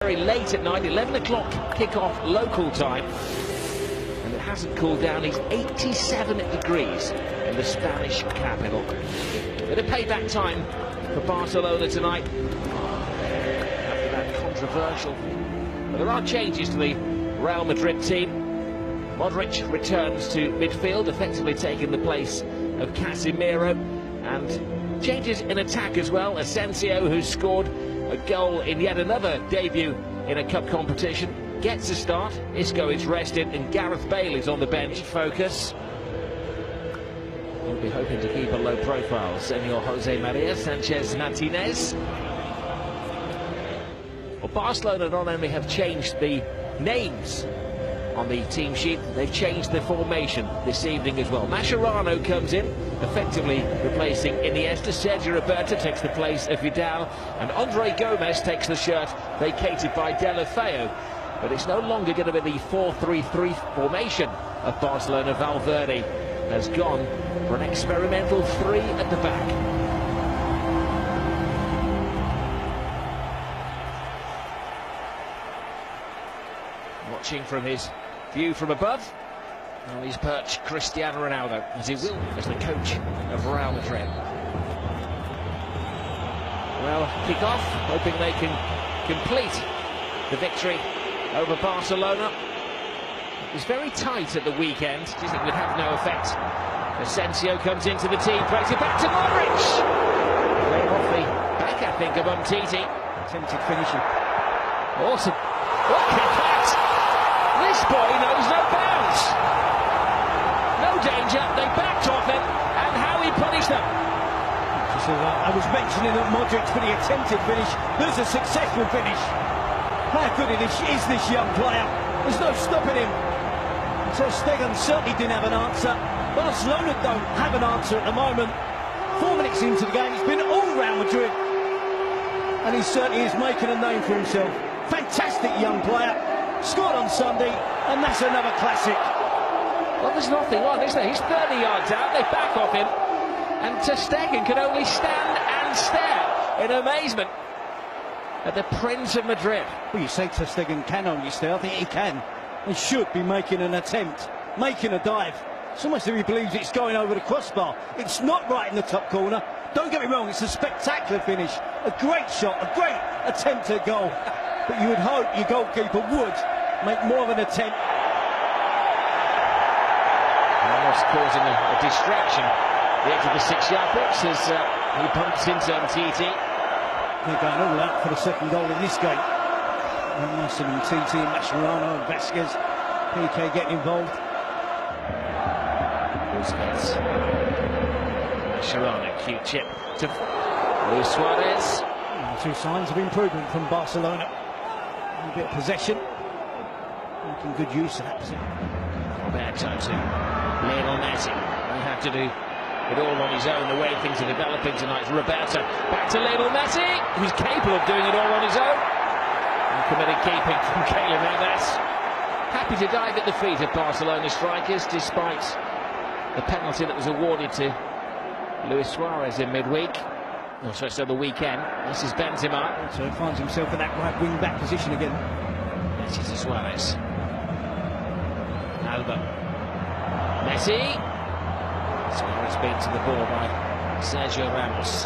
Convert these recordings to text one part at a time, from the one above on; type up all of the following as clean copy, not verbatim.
Very late at night, 11 o'clock kick-off local time, and it hasn't cooled down. It's 87 degrees in the Spanish capital. Bit of payback time for Barcelona tonight after that controversial. But there are changes to the Real Madrid team. Modric returns to midfield, effectively taking the place of Casemiro, and changes in attack as well. Asensio, who scored a goal in yet another debut in a cup competition, gets a start. Isco is rested, and Gareth Bale is on the bench. Focus. We'll be hoping to keep a low profile. Senor Jose Maria Sanchez Martinez. Well, Barcelona not only have changed the names on the team sheet, they've changed the formation this evening as well. Mascherano comes in, effectively replacing Iniesta. Sergio Roberto takes the place of Vidal, and Andre Gomez takes the shirt vacated by Deulofeu. But it's no longer going to be the 4-3-3 formation of Barcelona. Valverde has gone for an experimental three at the back. Watching from his view from above, well, he's perched Cristiano Ronaldo, as he will as the coach of Real Madrid. Well, kick off, hoping they can complete the victory over Barcelona. It was very tight at the weekend. Do you think it would have no effect? Asensio comes into the team, plays it back to Modric. Laying off the back, I think, of Umtiti. Attempted finishing. Awesome. Look at that! This boy knows no bounds. No danger, they backed off him, and how he punished them. I was mentioning that Modric for the attempted finish. There's a successful finish. How good is this young player? There's no stopping him. Ter Stegen certainly didn't have an answer. Barcelona don't have an answer at the moment. 4 minutes into the game, it's been all Real Madrid, and he certainly is making a name for himself. Fantastic young player. Scored on Sunday, and that's another classic. Well, there's nothing on, is there? He's 30 yards out, they back off him, and Ter Stegen can only stand and stare in amazement at the Prince of Madrid. Well, you say Ter Stegen can only stare. I think he can and should be making an attempt, making a dive. It's almost as if he believes it's going over the crossbar. It's not right in the top corner. Don't get me wrong, it's a spectacular finish, a great shot, a great attempt at goal. But you would hope your goalkeeper would make more of an attempt. Almost causing a distraction. The edge of the 6-yard box as he bumps into Umtiti. They're going all out for the second goal in this game. Nice and Umtiti, Mascherano and Vasquez. PK getting involved. Busquets. Mascherano, cute chip to Luis Suarez. Two signs of improvement from Barcelona. A bit of possession, making good use of that position. Roberto to Lionel Messi. He'll have to do it all on his own, the way things are developing tonight. Roberto back to Lionel Messi, who's capable of doing it all on his own. And committed keeping from Karim Benzema. Happy to dive at the feet of Barcelona strikers, despite the penalty that was awarded to Luis Suarez in midweek. So the weekend. This is Benzema. So he finds himself in that right wing back position again. Messi to Suarez. Alba. Messi. Suarez beat to the ball by Sergio Ramos.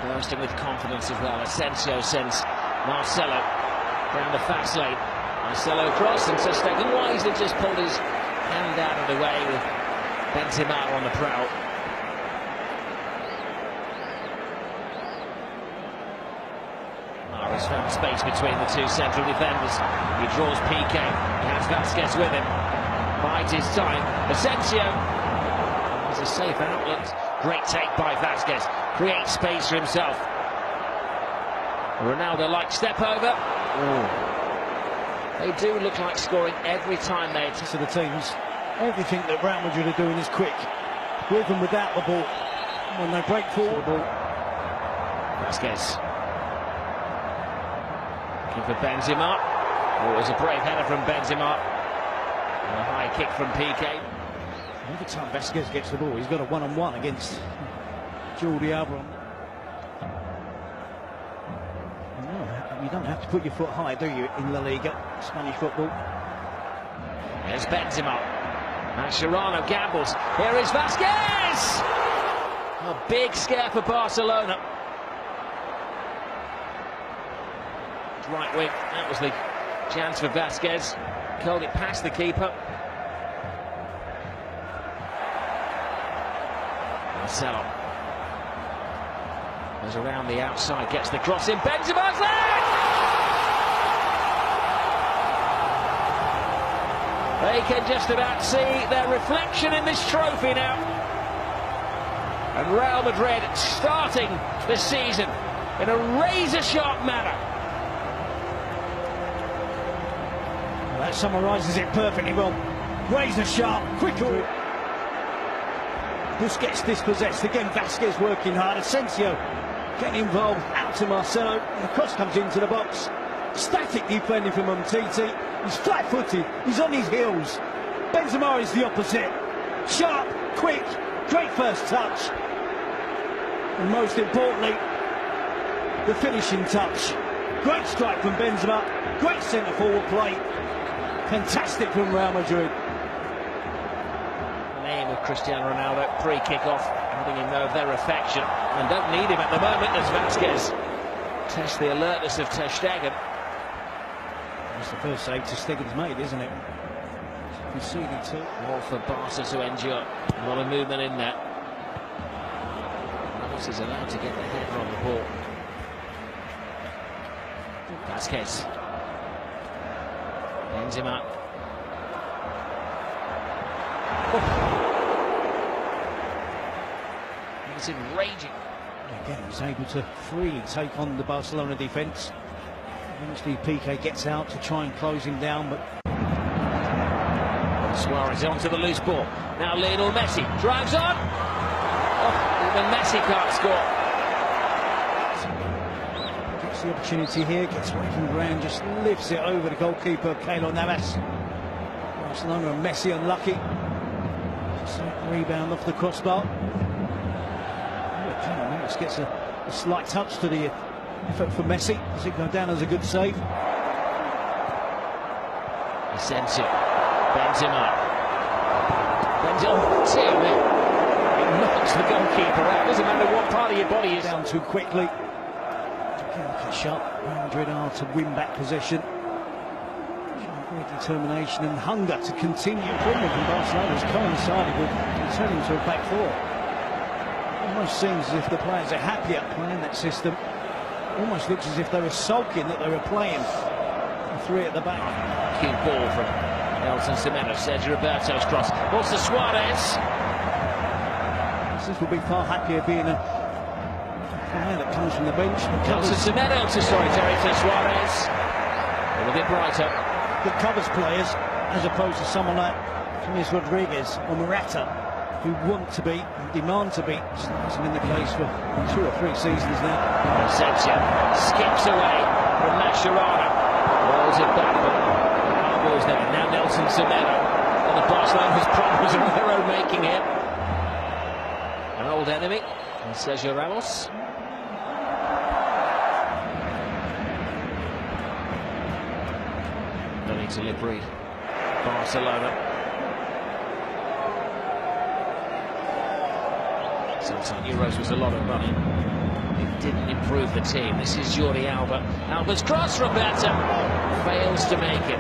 Bursting with confidence as well. Asensio sends Marcelo down the fast lane. Marcelo cross, and Ter Stegen wisely just pulled his hand out of the way with Benzema on the prowl. Mara's found space between the two central defenders. He draws PK. He has Vasquez with him. Bides his time. Asensio. There's a safe outlet. Great take by Vasquez. Creates space for himself. Ronaldo-like step over. Ooh. They do look like scoring every time they attack. To the teams. Everything that Real Madrid are doing is quick, with and without the ball. When they break forward, Vasquez. Looking for Benzema. Oh, it was a brave header from Benzema. And a high kick from PK. Every time Vasquez gets the ball, he's got a one-on-one against Jordi Alba. You don't have to put your foot high, do you, in La Liga, Spanish football? There's Benzema. Mascherano gambles. Here is Vasquez! A big scare for Barcelona. Right wing, that was the chance for Vasquez. Curled it past the keeper. Marcelo goes around the outside, gets the cross in. Benzema's there! They can just about see their reflection in this trophy now. And Real Madrid starting the season in a razor-sharp manner. Well, that summarises it perfectly well. Razor-sharp, quicker. Busquets dispossessed again. Vasquez working hard. Asensio getting involved. Out to Marcelo. And the cross comes into the box. Static defending from Umtiti. He's flat-footed. He's on his heels. Benzema is the opposite. Sharp, quick, great first touch. And most importantly, the finishing touch. Great strike from Benzema. Great centre-forward play. Fantastic from Real Madrid. The name of Cristiano Ronaldo, pre-kick-off, having him know of their affection. And don't need him at the moment as Vasquez tests the alertness of Ter Stegen. It's the first save Ter Stegen's made, isn't it? Conceded two. More for Barca to endure. A lot of movement in there. Ramos is allowed to get the header on the ball. Vasquez. Benzema. He's enraging. Again, he's able to freely take on the Barcelona defence. Eventually Piqué gets out to try and close him down, but Suarez onto the loose ball. Now Lionel Messi drives on. Oh, even Messi can't score. Gets the opportunity here, gets away from the ground, just lifts it over the goalkeeper, Keylor Navas. Barcelona and Messi unlucky. Just a rebound off the crossbar. Keylor Navas gets a slight touch to the effort for Messi. Does it go down as a good save? Asensio. Benzema. Oh, dear me. It knocks the goalkeeper out. Doesn't matter what part of your body is. Down too quickly. Again, look at shot. Real Madrid are to win back possession. Great determination and hunger to continue. Improvement from Barcelona has coincided with returning to a back four. Almost seems as if the players are happier playing that system. Almost looks as if they were sulking that they were playing three at the back. Cute ball from Nelson Semedo. Sergio Roberto's cross. What's to Suarez? This will be far happier being a player that comes from the bench. Nelson Semedo to Suarez. A little bit brighter. That covers players as opposed to someone like James Rodriguez or Morata, who want to be, demand to be. It's been the case for 2 or 3 seasons now. Asensio skips away from Mascherano. Rolls it back, but the ball's there. Now Nelson Semedo. And the Barcelona's problems are of their own making here. An old enemy, and Sergio Ramos. No need to lip read. Barcelona. Sometimes Euros was a lot of running. It didn't improve the team. This is Jordi Alba. Alba's cross, Roberto fails to make it.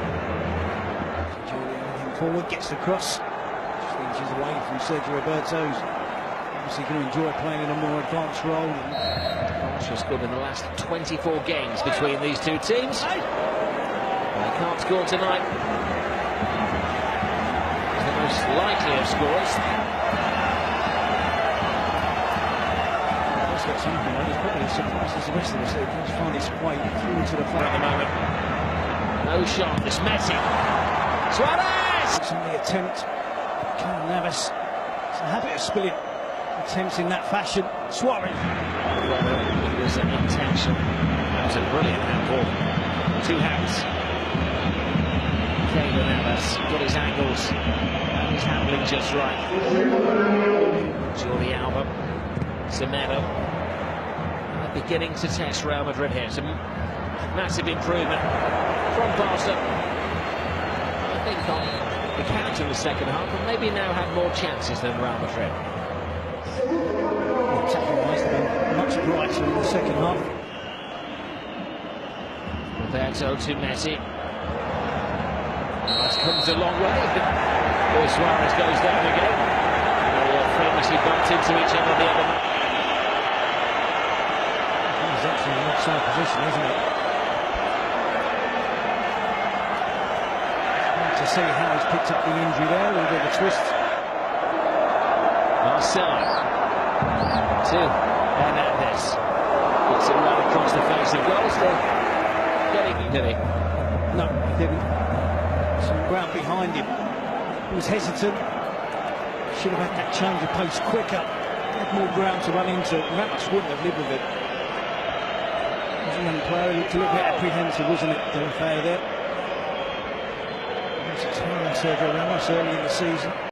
Jordi forward, gets the cross. Just inches away from Sergio Roberto's. Obviously going to enjoy playing in a more advanced role. Barca scored in the last 24 games between these two teams. They can't score tonight. He's the most likely of scorers. It's probably as surprised as the rest of us. They just find its way through to the front at the moment. No shot. This Messi. Suarez! It's on the attempt. Keylor Navas. It's a habit of spilling attempts in that fashion. Suarez. Well, it was an intention. That was a brilliant handball. 2 hands. Keylor Navas got his angles and his handling just right. Jordi Alba. Semedo. Beginning to test Real Madrid here. Some Massive improvement from Barca. I think on the counter in the second half, and maybe now have more chances than Real Madrid. Attacking-wise, they've been much brighter in the second half. Roberto to Messi. That's comes a long way. Luis Suarez goes down again. They famously bumped into each other the other night. He's actually in an offside position, isn't it? To see how he's picked up the injury there, a little bit of a twist. Marcelo to Hernandez. Gets it right across the face of goal. Still getting, did he? No, he didn't. Some ground behind him. He was hesitant. Should have had that change of pace quicker. Had more ground to run into. Ramos wouldn't have lived with it. As a young player, he looked a little bit apprehensive, wasn't it? The affair there. Sergio Ramos early in the season.